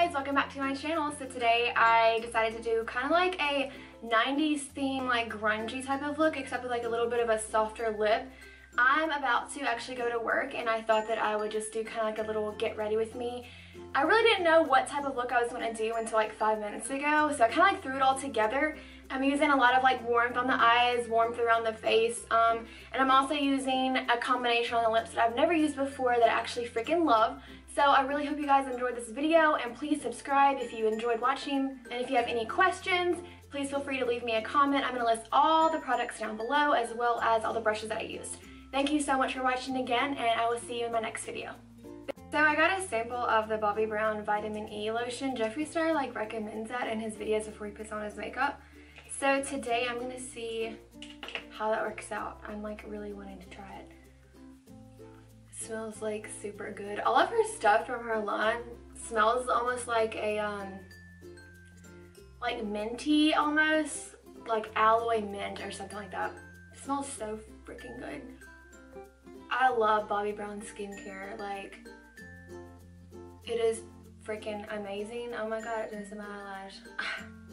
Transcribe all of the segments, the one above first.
guys, welcome back to my channel. So today I decided to do kind of like a 90s theme, like grungy type of look, except with like a little bit of a softer lip. I'm about to actually go to work and I thought that I would just do kind of like a little get ready with me. I really didn't know what type of look I was going to do until like 5 minutes ago, so I kind of like threw it all together. I'm using a lot of like warmth on the eyes, warmth around the face, and I'm also using a combination on the lips that I've never used before that I actually freaking love. So I really hope you guys enjoyed this video, and please subscribe if you enjoyed watching. And if you have any questions, please feel free to leave me a comment. I'm going to list all the products down below as well as all the brushes that I used. Thank you so much for watching again, and I will see you in my next video. So I got a sample of the Bobbbi Brown Vitamin E lotion. Jeffree Star like recommends that in his videos before he puts on his makeup. So today I'm going to see how that works out. I'm like really wanting to try it. It smells like super good. All of her stuff from her line smells almost like a like minty, almost like aloe mint or something like that. It smells so freaking good. I love Bobbbi Brown skincare. Like, it is freaking amazing. Oh my god, it does my eyelash.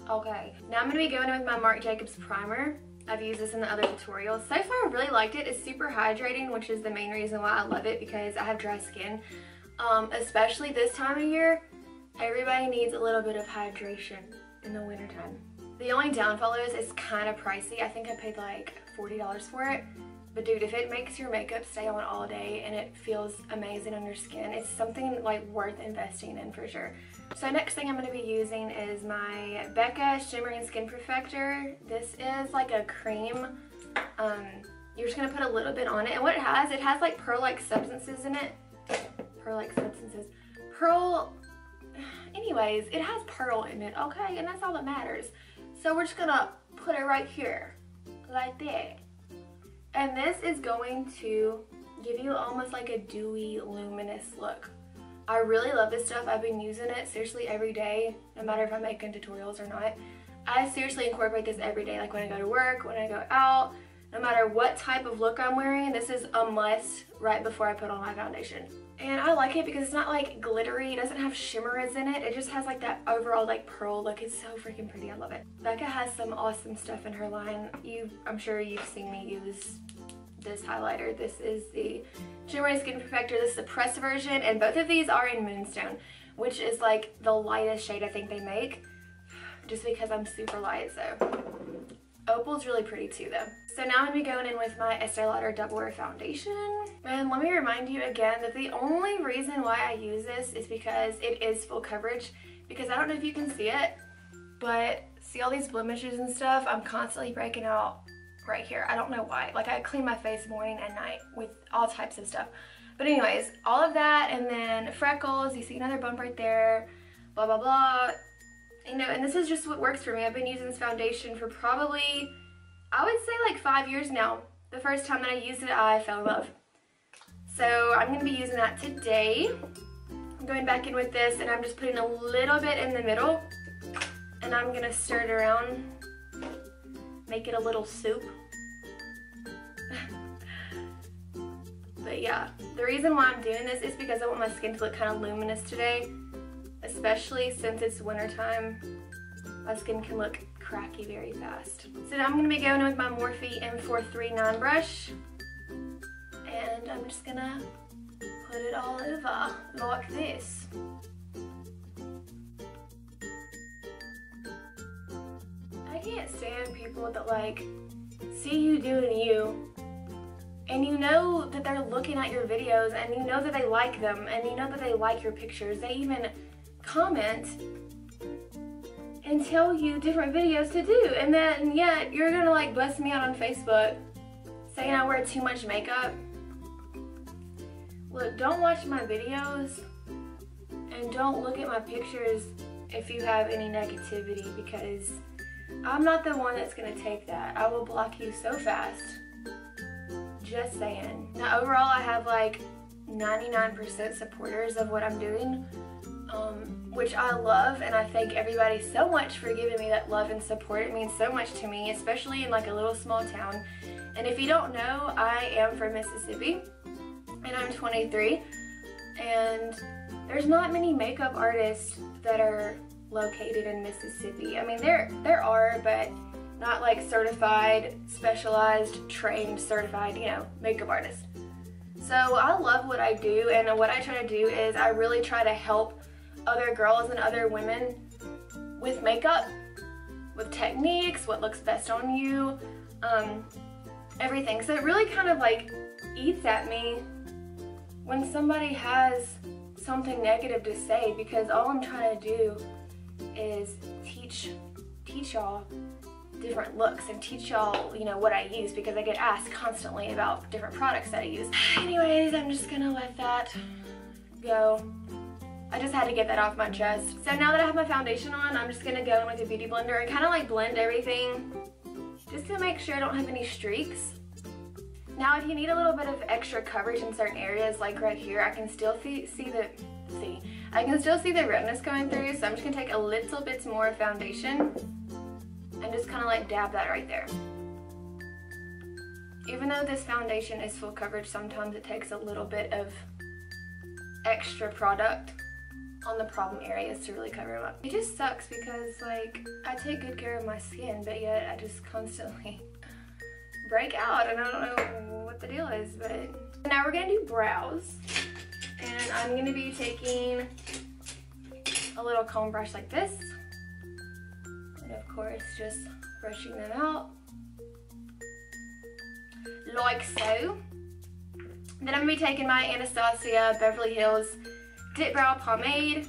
Okay, now I'm going to be going in with my Marc Jacobs primer. I've used this in the other tutorials. So far I really liked it. It's super hydrating, which is the main reason why I love it, because I have dry skin. Especially this time of year, everybody needs a little bit of hydration in the wintertime. The only downfall is it's kind of pricey. I think I paid like $40 for it. But dude, if it makes your makeup stay on all day and it feels amazing on your skin, it's something like worth investing in for sure. So next thing I'm going to be using is my Becca Shimmering Skin Perfector. This is like a cream. You're just going to put a little bit on it. And what it has like pearl-like substances in it. Pearl-like substances. Anyways, it has pearl in it, okay? And that's all that matters. So we're just going to put it right here. Like that. And this is going to give you almost like a dewy, luminous look. I really love this stuff. I've been using it seriously every day, no matter if I'm making tutorials or not. I seriously incorporate this every day, like when I go to work, when I go out, no matter what type of look I'm wearing. This is a must right before I put on my foundation. And I like it because it's not like glittery, it doesn't have shimmers in it, it just has like that overall like pearl look. It's so freaking pretty, I love it. Becca has some awesome stuff in her line. I'm sure you've seen me use this highlighter. This is the Shimmering Skin Perfector. This is the pressed version, and both of these are in Moonstone, which is like the lightest shade I think they make, just because I'm super light. So Opal's really pretty too though. So now I'm going to be going in with my Estee Lauder Double Wear Foundation. And let me remind you again that the only reason why I use this is because it is full coverage. Because I don't know if you can see it, but see all these blemishes and stuff? I'm constantly breaking out right here. I don't know why. Like, I clean my face morning and night with all types of stuff. But anyways, all of that, and then freckles. You see another bump right there. Blah, blah, blah. You know, and this is just what works for me. I've been using this foundation for probably, I would say like 5 years now. The first time that I used it, I fell in love. So I'm going to be using that today. I'm going back in with this, and I'm just putting a little bit in the middle. And I'm going to stir it around. Make it a little soup. But yeah, the reason why I'm doing this is because I want my skin to look kind of luminous today. Especially since it's wintertime, my skin can look cracky very fast. So now I'm going to be going with my Morphe E4 and M439 brush. And I'm just going to put it all over like this. I can't stand people that like see you doing you, and you know that they're looking at your videos, and you know that they like them, and you know that they like your pictures. They even comment and tell you different videos to do, and then yet you're gonna like bust me out on Facebook saying I wear too much makeup. Look, don't watch my videos and don't look at my pictures if you have any negativity, because I'm not the one that's gonna take that. I will block you so fast. Just saying. Now overall I have like 99% supporters of what I'm doing, which I love, and I thank everybody so much for giving me that love and support. It means so much to me, especially in like a little small town. And if you don't know, I am from Mississippi, and I'm 23, and there's not many makeup artists that are located in Mississippi. I mean, there are, but not like certified, specialized, trained, certified, you know, makeup artists. So I love what I do, and what I try to do is I really try to help other girls and other women with makeup, with techniques, what looks best on you, everything. So it really kind of like eats at me when somebody has something negative to say, because all I'm trying to do is teach y'all different looks and teach y'all, you know, what I use, because I get asked constantly about different products that I use. Anyways, I'm just gonna let that go. I just had to get that off my chest. So now that I have my foundation on, I'm just gonna go in with a beauty blender and kind of like blend everything just to make sure I don't have any streaks. Now if you need a little bit of extra coverage in certain areas, like right here, I can still see the redness going through, so I'm just gonna take a little bit more foundation and just kind of like dab that right there. Even though this foundation is full coverage, sometimes it takes a little bit of extra product on the problem areas to really cover them up. It just sucks because like I take good care of my skin, but yet I just constantly break out and I don't know what the deal is. But now we're gonna do brows, and I'm gonna be taking a little comb brush like this, and of course just brushing them out like so. Then I'm gonna be taking my Anastasia Beverly Hills Dipbrow pomade.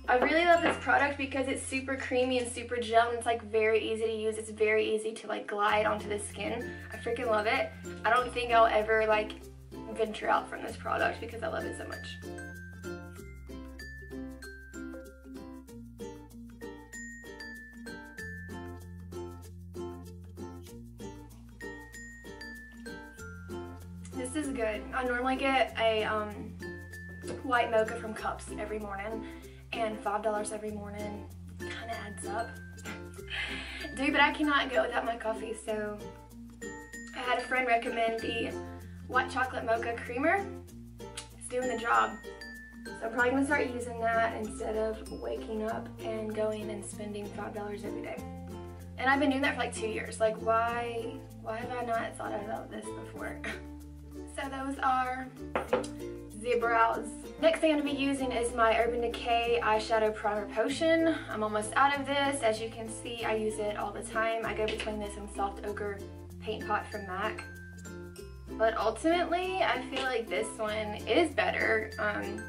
I really love this product because it's super creamy and super gel, and it's like very easy to use. It's very easy to like glide onto the skin. I freaking love it. I don't think I'll ever like venture out from this product because I love it so much. This is good. I normally get a white mocha from Cups every morning, and $5 every morning kind of adds up. Dude, but I cannot go without my coffee, so I had a friend recommend the white chocolate mocha creamer. It's doing the job. So I'm probably gonna start using that instead of waking up and going and spending $5 every day. And I've been doing that for like 2 years. Like why have I not thought about this before? So those are the brows. Next thing I'm going to be using is my Urban Decay eyeshadow primer potion. I'm almost out of this. As you can see, I use it all the time. I go between this and Soft Ochre Paint Pot from MAC. But ultimately, I feel like this one is better. And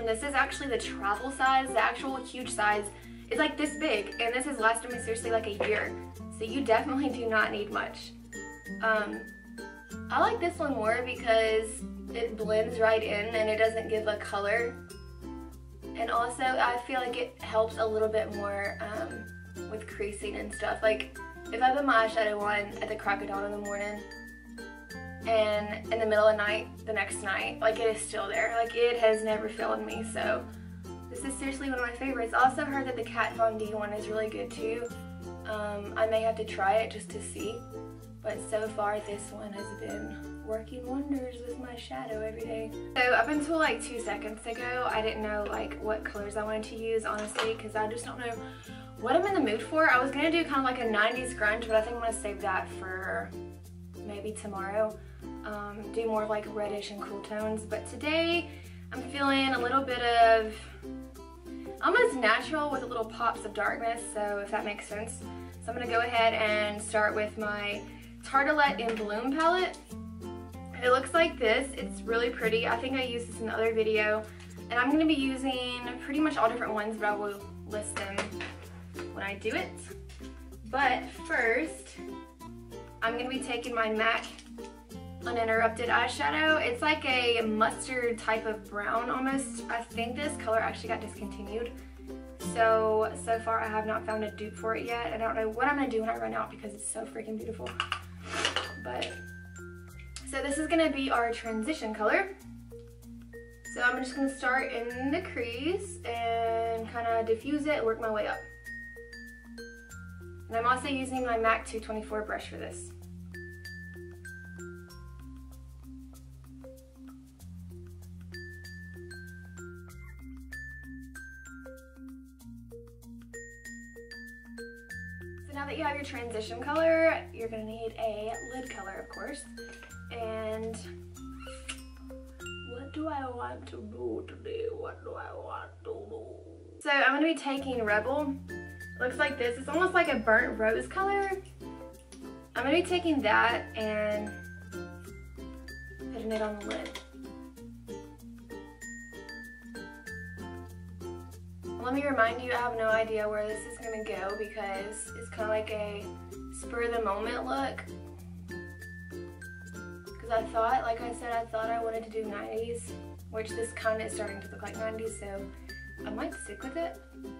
this is actually the travel size. The actual huge size is like this big, and this has lasted me seriously like a year. So you definitely do not need much. I like this one more because it blends right in and it doesn't give a color. And also I feel like it helps a little bit more with creasing and stuff. Like if I put my eyeshadow on at the crack of dawn in the morning and in the middle of the night, the next night, like it is still there. Like it has never failed me. So this is seriously one of my favorites. I also heard that the Kat Von D one is really good too. I may have to try it just to see. But so far this one has been working wonders with my shadow every day. So up until like 2 seconds ago, I didn't know like what colors I wanted to use, honestly, because I just don't know what I'm in the mood for. I was gonna do kind of like a 90s grunge, but I think I'm gonna save that for maybe tomorrow. Do more of like reddish and cool tones. But today I'm feeling a little bit of almost natural with a little pops of darkness, so if that makes sense. So I'm gonna go ahead and start with my Tartellette In Bloom palette. It looks like this. It's really pretty. I think I used this in the other video, and I'm going to be using pretty much all different ones, but I will list them when I do it. But first, I'm going to be taking my MAC Uninterrupted eyeshadow. It's like a mustard type of brown almost. I think this color actually got discontinued. So far I have not found a dupe for it yet, and I don't know what I'm going to do when I run out because it's so freaking beautiful. But, so this is going to be our transition color. So I'm just going to start in the crease and kind of diffuse it and work my way up. And I'm also using my MAC 224 brush for this. now that you have your transition color, you're gonna need a lid color, of course. And what do I want to do today? What do I want to do? So I'm gonna be taking Rebel. It looks like this. It's almost like a burnt rose color. I'm gonna be taking that and putting it on the lid. Let me remind you, I have no idea where this is gonna go because it's kind of like a spur of the moment look. Because I thought, like I said, I thought I wanted to do 90s, which this kind of is starting to look like 90s, so I might stick with it.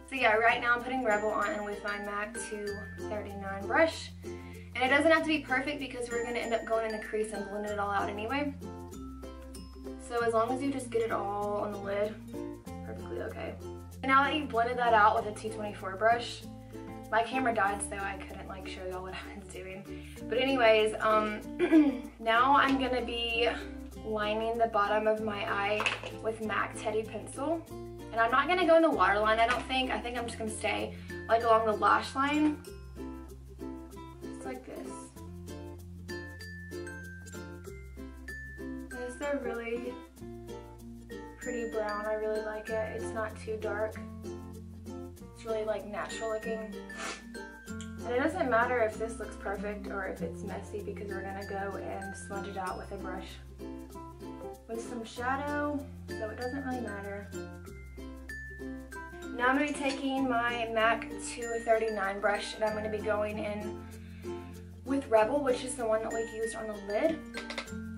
So yeah, right now I'm putting Rebel on with my MAC 239 brush. And it doesn't have to be perfect because we're going to end up going in the crease and blending it all out anyway. So as long as you just get it all on the lid, perfectly okay. And now that you've blended that out with a 224 brush, my camera died so I couldn't like show y'all what I was doing. But anyways, now I'm going to be lining the bottom of my eye with MAC Teddy Pencil. And I'm not going to go in the waterline, I don't think. I think I'm just going to stay like along the lash line. Like this. This is a really pretty brown. I really like it. It's not too dark. It's really like natural looking. And it doesn't matter if this looks perfect or if it's messy because we're gonna go and smudge it out with a brush with some shadow, so it doesn't really matter. Now I'm going to be taking my MAC 239 brush and I'm going to be going in with Rebel, which is the one that we've used on the lid,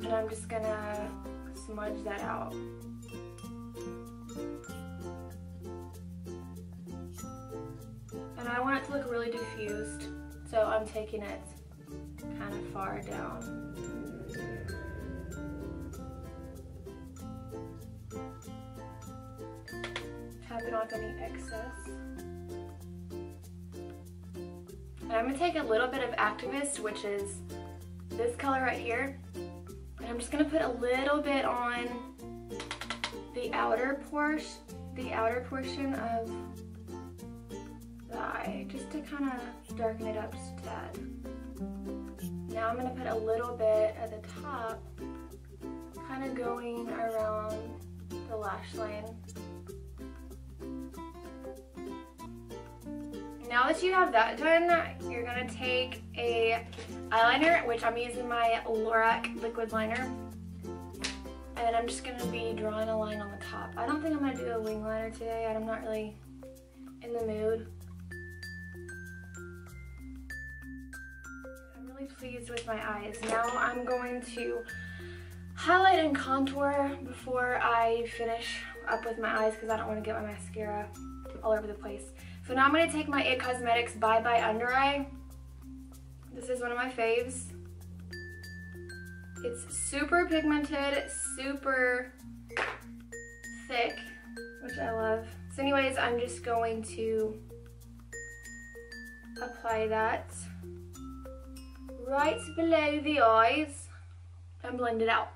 and I'm just gonna smudge that out. And I want it to look really diffused, so I'm taking it kind of far down. Tapping off any excess. And I'm going to take a little bit of Activist, which is this color right here, and I'm just going to put a little bit on the outer portion of the eye, just to kind of darken it up just a tad. Now I'm going to put a little bit at the top, kind of going around the lash line. Now that you have that done, you're going to take a eyeliner, which I'm using my Lorac liquid liner, and I'm just going to be drawing a line on the top. I don't think I'm going to do a wing liner today. I'm not really in the mood. I'm really pleased with my eyes. Now I'm going to highlight and contour before I finish up with my eyes because I don't want to get my mascara all over the place. So now I'm going to take my It Cosmetics Byebye Under Eye. This is one of my faves. It's super pigmented, super thick, which I love. So anyways, I'm just going to apply that right below the eyes and blend it out.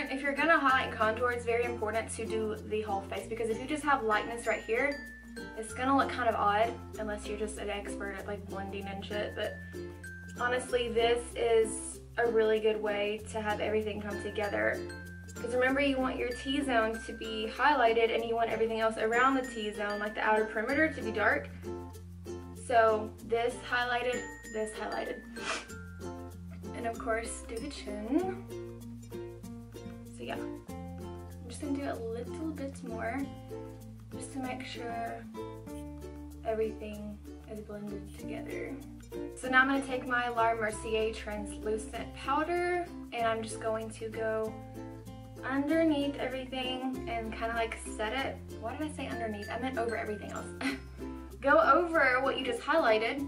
If you're gonna highlight and contour, it's very important to do the whole face, because if you just have lightness right here, it's gonna look kind of odd unless you're just an expert at like blending and shit. But honestly, this is a really good way to have everything come together, because remember, you want your T-zone to be highlighted and you want everything else around the T-zone, like the outer perimeter, to be dark. So this highlighted, and of course do the chin. So yeah, I'm just going to do a little bit more just to make sure everything is blended together. So now I'm going to take my Mercier Translucent powder and I'm just going to go underneath everything and kind of like set it. Why did I say underneath? I meant over everything else. Go over what you just highlighted.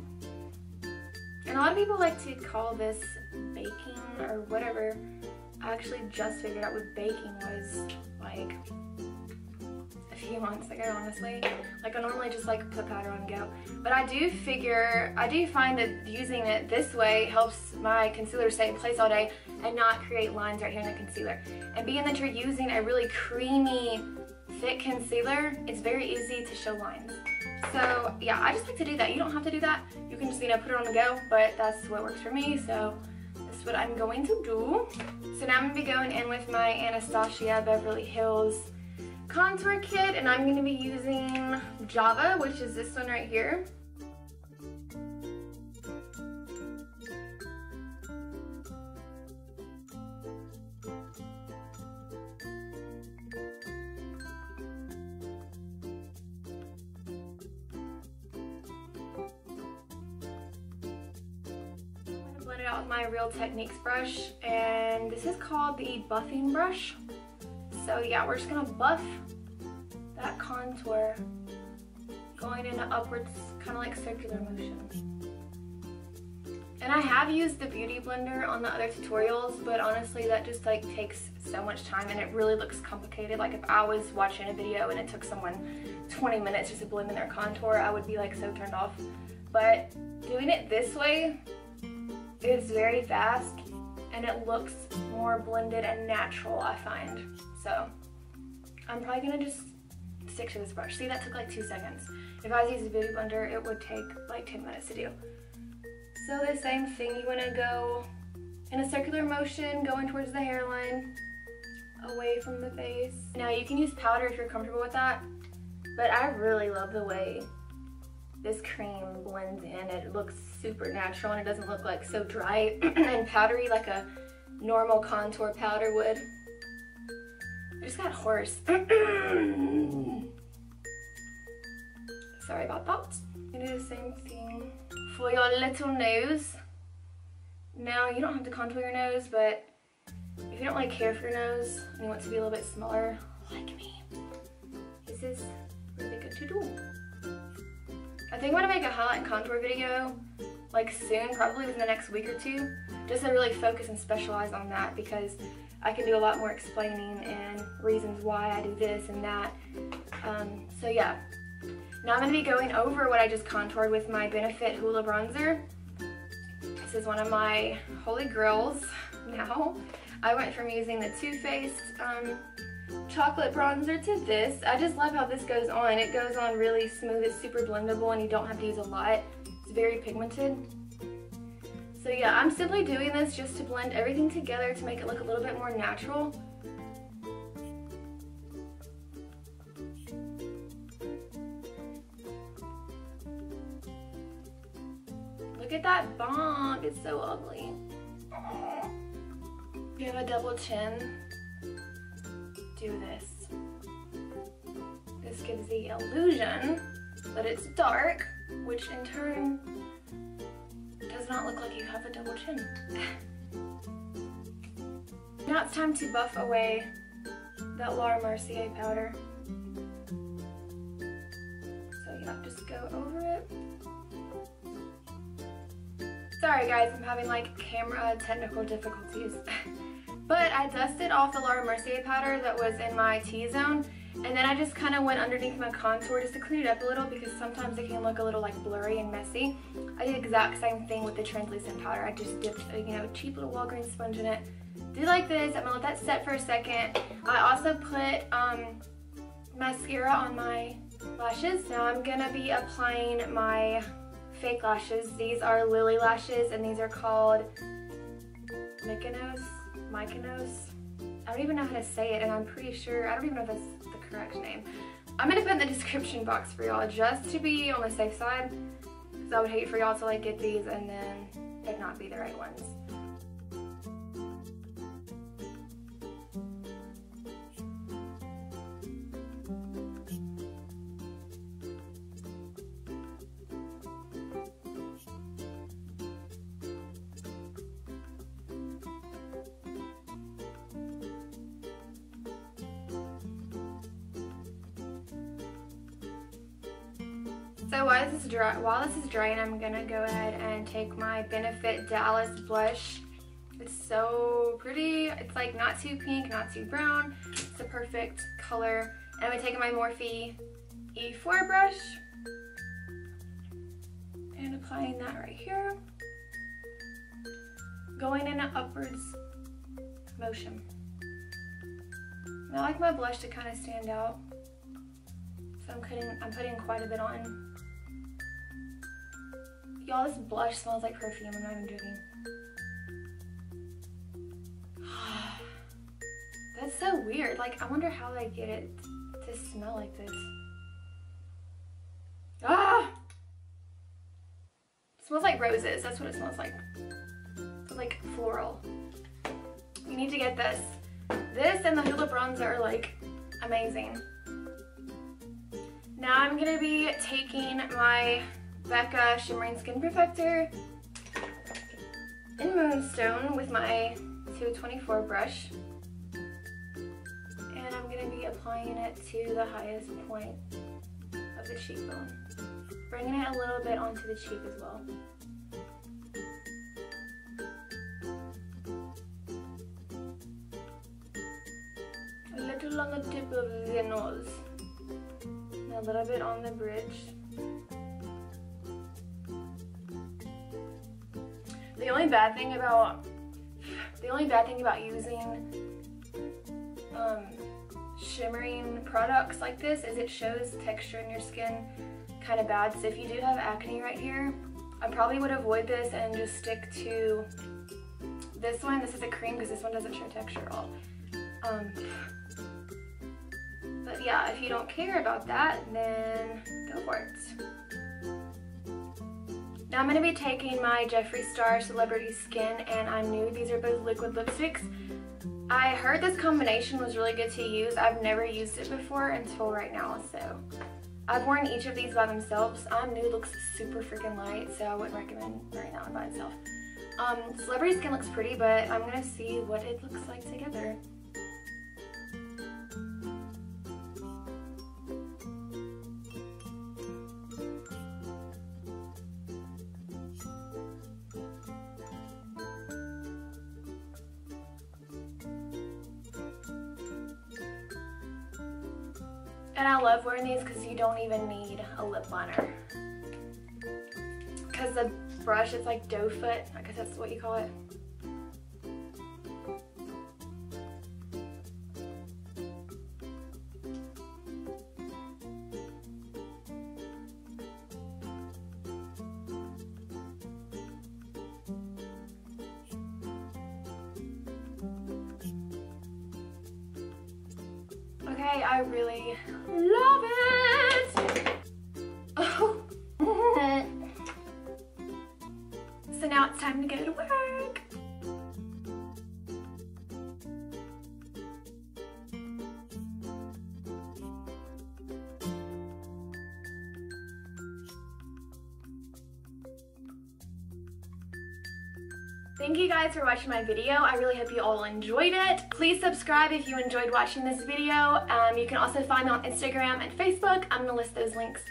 And a lot of people like to call this baking or whatever. I actually just figured out what baking was like a few months ago, honestly. Like I normally just like put powder on and go. But I do find that using it this way helps my concealer stay in place all day and not create lines right here in the concealer. And being that you're using a really creamy, thick concealer, it's very easy to show lines. So yeah, I just like to do that. You don't have to do that. You can just, you know, put it on the go, but that's what works for me, so that's what I'm going to do. So now I'm going to be going in with my Anastasia Beverly Hills contour kit, and I'm going to be using Java, which is this one right here. Blend it out with my Real Techniques brush, and this is called the buffing brush. So yeah, we're just gonna buff that contour going in an upwards, kind of like circular motion. And I have used the Beauty Blender on the other tutorials, but honestly that just like takes so much time and it really looks complicated. Like if I was watching a video and it took someone 20 minutes just to blend in their contour, I would be like so turned off. But doing it this way, it's very fast and it looks more blended and natural, I find. So I'm probably gonna just stick to this brush. See, that took like 2 seconds. If I was using a Beauty Blender, it would take like 10 minutes to do. So the same thing, you wanna go in a circular motion, going towards the hairline, away from the face. Now you can use powder if you're comfortable with that, but I really love the way this cream blends in. It looks super natural and it doesn't look like so dry and powdery like a normal contour powder would. I just got hoarse. Sorry about that. I'm gonna do the same thing for your little nose. Now, you don't have to contour your nose, but if you don't really care for your nose and you want to be a little bit smaller, like me, this is really good to do. I think I'm gonna make a highlight and contour video like soon, probably within the next week or two, just to really focus and specialize on that, because I can do a lot more explaining and reasons why I do this and that. So yeah. Now I'm going to be going over what I just contoured with my Benefit Hoola bronzer. This is one of my holy grails now. I went from using the Too Faced chocolate bronzer to this. I just love how this goes on. It goes on really smooth. It's super blendable and you don't have to use a lot. It's very pigmented. So yeah, I'm simply doing this just to blend everything together to make it look a little bit more natural. Look at that bomb, it's so ugly. If you have a double chin, do this. This gives the illusion that it's dark, which in turn does not look like you have a double chin. Now it's time to buff away that Laura Mercier powder. So yeah, just go over it. Sorry guys, I'm having like camera technical difficulties. But I dusted off the Laura Mercier powder that was in my T-zone, and then I just kind of went underneath my contour just to clean it up a little, because sometimes it can look a little like blurry and messy. I did the exact same thing with the translucent powder. I just dipped a cheap little Walgreens sponge in it. Do like this. I'm gonna let that set for a second. I also put mascara on my lashes. Now I'm gonna be applying my fake lashes. These are Lilly lashes, and these are called Mykonos. I don't even know how to say it, and I'm pretty sure, I don't even know if that's the correct name. I'm gonna put in the description box for y'all just to be on the safe side, because I would hate for y'all to like get these and then it not be the right ones. So while this is drying, I'm gonna go ahead and take my Benefit Dallas blush. It's so pretty. It's like not too pink, not too brown. It's the perfect color. And I'm taking my Morphe E4 brush and applying that right here. Going in an upwards motion. And I like my blush to kind of stand out. So I'm putting quite a bit on. Y'all, this blush smells like perfume, I'm not even joking. That's so weird. Like, I wonder how they get it to smell like this. Ah! It smells like roses. That's what it smells like. It's like floral. You need to get this. This and the Hoola bronzer are like amazing. Now I'm gonna be taking my Becca Shimmering Skin Perfector in Moonstone with my 224 brush. And I'm going to be applying it to the highest point of the cheekbone. Bringing it a little bit onto the cheek as well. A little on the tip of the nose. And a little bit on the bridge. The only bad thing about using shimmering products like this is it shows texture in your skin kind of bad. So if you do have acne right here, I probably would avoid this and just stick to this one. This is a cream because this one doesn't show texture at all. But yeah, if you don't care about that, then go for it. Now I'm going to be taking my Jeffree Star Celebrity Skin and I'm Nude. These are both liquid lipsticks. I heard this combination was really good to use. I've never used it before until right now, so I've worn each of these by themselves. I'm Nude looks super freaking light, so I wouldn't recommend wearing that one by itself. Celebrity Skin looks pretty, but I'm going to see what it looks like together. And I love wearing these because you don't even need a lip liner. Because the brush is like doe foot, I guess that's what you call it. Okay, I really love it! Oh. So now it's time to go to work. Thank you guys for watching my video. I really hope you all enjoyed it. Please subscribe if you enjoyed watching this video. You can also find me on Instagram and Facebook. I'm going to list those links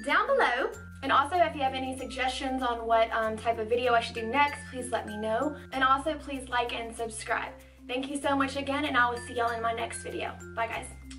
down below. And also, if you have any suggestions on what type of video I should do next, please let me know. And also, please like and subscribe. Thank you so much again, and I will see y'all in my next video. Bye, guys.